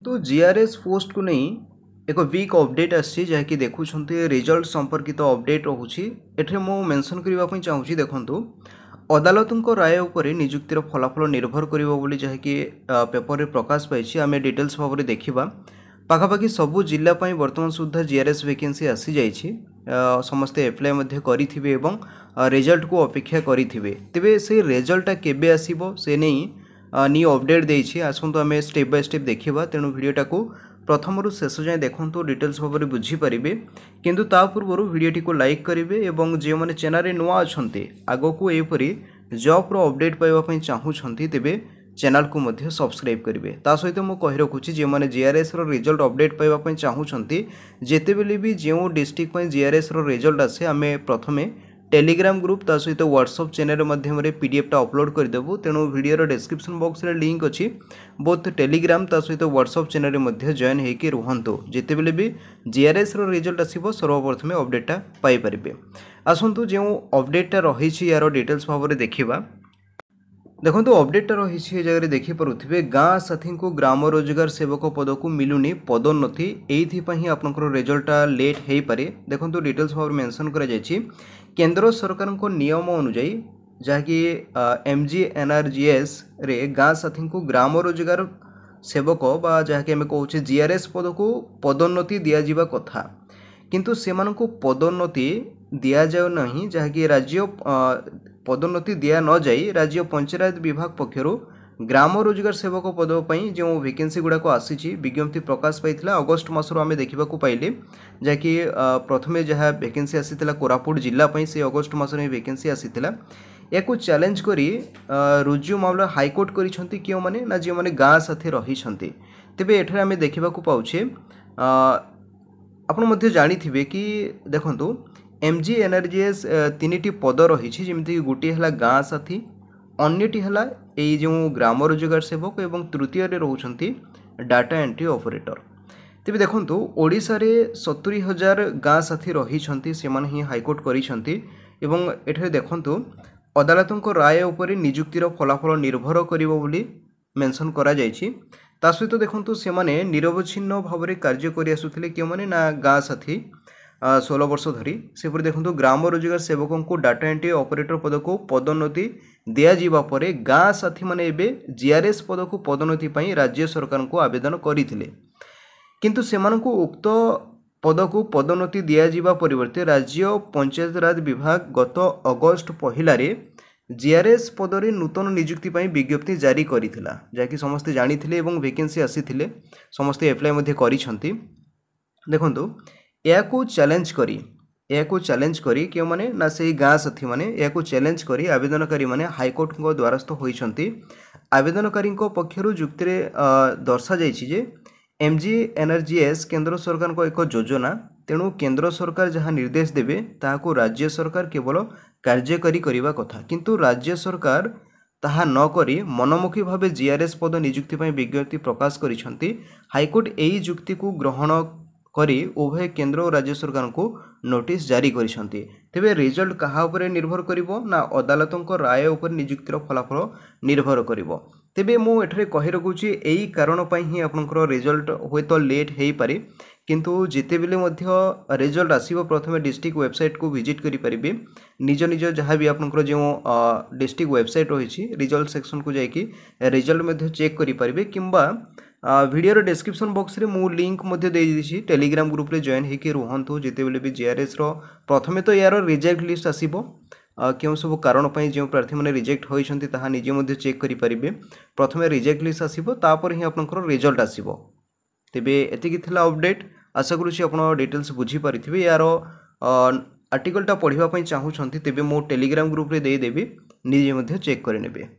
तो GRS post को नहीं एक वीक अपडेट आसी जहाँकि देखुं रिजल्ट संपर्कित अपडेट रोचे एठे मु मेंशन करने चाहूँगी देखूँ अदालतों राय उपर निजुक्तिर फलाफल निर्भर कर जहाँकि पेपर रे प्रकाश पाई आम डिटेल्स भाव में देखा पाखापाखि सबू जिलापाई बर्तमान सुधा जीआरएस वैकेंसी आसी जाइए समस्ते एप्लाय करेंगे रिजल्ट को अपेक्षा करेंगे तेरे से रिजल्टा केबे आसीबो से नहीं न्यू अपडेट देइछि आसंतु आम स्टेप बाय स्टेप देखा तेणु भिडटा को प्रथम शेष जाए देखूँ डिटेल्स भाव में बुझीपारे किंतु ता पूर्व भिडटी को लाइक करेंगे और जो मैंने चैनल नुआ अच्छा आग को यहपरी जॉब रो अपडेट पाइबा चाहूँगी तेरे चैनल को मध्य सब्सक्राइब करेंगे ता सहित मुझे कही रखुच्छी जो मैंने जीआरएस रो रिजल्ट अपडेट पाइबा चाहूँगी जितेबले भी जो डिस्ट्रिक्ट जीआरएस रो रिजल्ट आसे आम प्रथमे टेलीग्राम ग्रुप ता सहित व्हाट्सएप चैनल माध्यम पीडीएफ टा अपलोड करदेबू तेणु वीडियो डिस्क्रिप्शन बॉक्स रे लिंक अच्छी बोथ टेलीग्राम ता सहित व्हाट्सएप चैनल मध्य जॉइन होकर रुहतु जितेबले भी जीआरएस रो रिजल्ट आसीबो सर्वप्रथमे अपडेटा पाई परिबे। आसंतु जो अपडेटा रही यार डिटेल्स भाव में देखा देखो तो अपडेटा रही जगह देखिपे गाँ साथी को ग्राम रोजगार सेवक पद को मिलूनी पदोन्नति ये आपंकर रिजल्टा लेट हो पारे देखो डिटेल्स भाव में मेंशन कर केंद्र सरकार को नियम अनुजाई जहाँकि MGNRGS रे गाँ साथी को ग्राम रोजगार सेवक बा जहाँकि आम कहे जीआरएस पद को पदोन्नति दिजा कथा किंतु से पदोन्नति दि जाऊ नहीं जहाँकि राज्य पदोन्नति दिया न जाई राज्य पंचायत विभाग पक्षर ग्राम रोजगार सेवक पदपाई जो वैकेंसी गुड़ाक आसी विज्ञप्ति प्रकाश पाई अगस्ट मसर आम देखा पाइले जहाँकि प्रथम जहाँ वैकेंसी आसीला कोरापुट जिलापाई से अगस्ट मसर वैकेंसी आसीला या चैलेंज करी रुजु मामला हाईकोर्ट करिसेंती क्यों माने ना जो माने गाँ साथी रही तेबे एठारे आम देखा पाउछे आपण मध्य जानिथिबे कि देखंतु MGNRGS तीन पद रही जमीक गोटे है गाँ साथी अन्यटी है यही जो ग्राम रोजगार सेवक और तृतीय रोचंती डाटा एंट्री ऑपरेटर तेज देखूँ ओडिशा रे 70,000 गाँ साथी रही से ही हाईकोर्ट कर देखूँ अदालतों राय उपर निजुक्तिर फलाफल निर्भर कर मेंशन करा जायछि ता सहित देखूँ से निरवच्छिन्न भाव में कार्य कर आसुथिले क्यों माने ना गाँ साथी 16 वर्ष धरी सेपरि देखो ग्राम रोजगार सेवकों को डाटा एंट्री ऑपरेटर पद को पदोन्नति दिज्वा पर गाँ साथी माने एबे जीआरएस पद को पदोन्नति पाई राज्य सरकार को आवेदन करथिले किंतु सेमानंकु उक्त पद को पदोन्नति दिज्वा परिवर्ते राज्य पंचायत राज विभाग गत अगस्ट पहिलारे जीआरएस पदरे नूतन नियुक्ति पाई विज्ञप्ति जारी करिथिला जाकि समस्ते जानिथिले एवं वैकेंसी आसीथिले समस्ते एप्लाय मध्ये करिसंती देखंतु या चैलेंज करी क्यों माने ना से गाँ साथी माने या चैलेंज करी आवेदनकारी माने हाईकोर्ट को द्वारस्थ होइछंती आवेदनकारी पक्षर जुक्ति दर्शा जाइछि जे MGNRGS केंद्र सरकार को एक योजना तेणु केंद्र सरकार जहाँ निर्देश देवे ताहाको राज्य सरकार केवल कार्यकारी करिबा कथा किंतु राज्य सरकार ताहा न करी मनमुखी भावे जीआरएस पद नियुक्ति पाई विज्ञप्ति प्रकाश करिसंती हाईकोर्ट एई जुक्ति को ग्रहण करी उभय केंद्र और राज्य सरकार को नोटिस जारी करिसंती तेबे रिजल्ट कहा उपरे निर्भर करिवो ना अदालतों राय उपर नियुक्तिर फलाफल निर्भर करिवो तेबे मु एठरे कहि रखुची एई कारण पई ही आपनकर रिजल्ट होय तो लेट हेई पारे किंतु जितेबेले मध्य रिजल्ट आसीबो प्रथमे डिस्ट्रिक्ट वेबसाइट को विजिट करि परिबे निज निज जहाँ भी आपनकर जो डिस्ट्रिक्ट वेबसाइट रही रिजल्ट सेक्शन को जाइए रिजल्ट मध्य चेक करि परिबे किंबा वीडियो डिस्क्रिप्शन बॉक्स रे मु लिंक मध्य दे दिछि टेलीग्राम ग्रुप रे जॉइन होकर रुहतु जितेबेले भी जीआरएस रो प्रथमे तो यार रिजेक्ट लिस्ट आसीबो क्यों सब कारण पाई जो प्रार्थी मैंने रिजेक्ट होइछंती ताहा निजे मध्य चेक करि परिबे प्रथमे रिजेक्ट लिस्ट आसीबो तापर ही आपनकर रिजल्ट आसीबो तेबे एतिकी थिला अपडेट आशा करूछि आपण डिटेल्स बुझी पारिथिबे यार आर्टिकलटा पढ़िबा पई चाहूछंती तेबे मो टेलीग्राम ग्रुप रे दे देबी निजे मध्य चेक करि नेबे।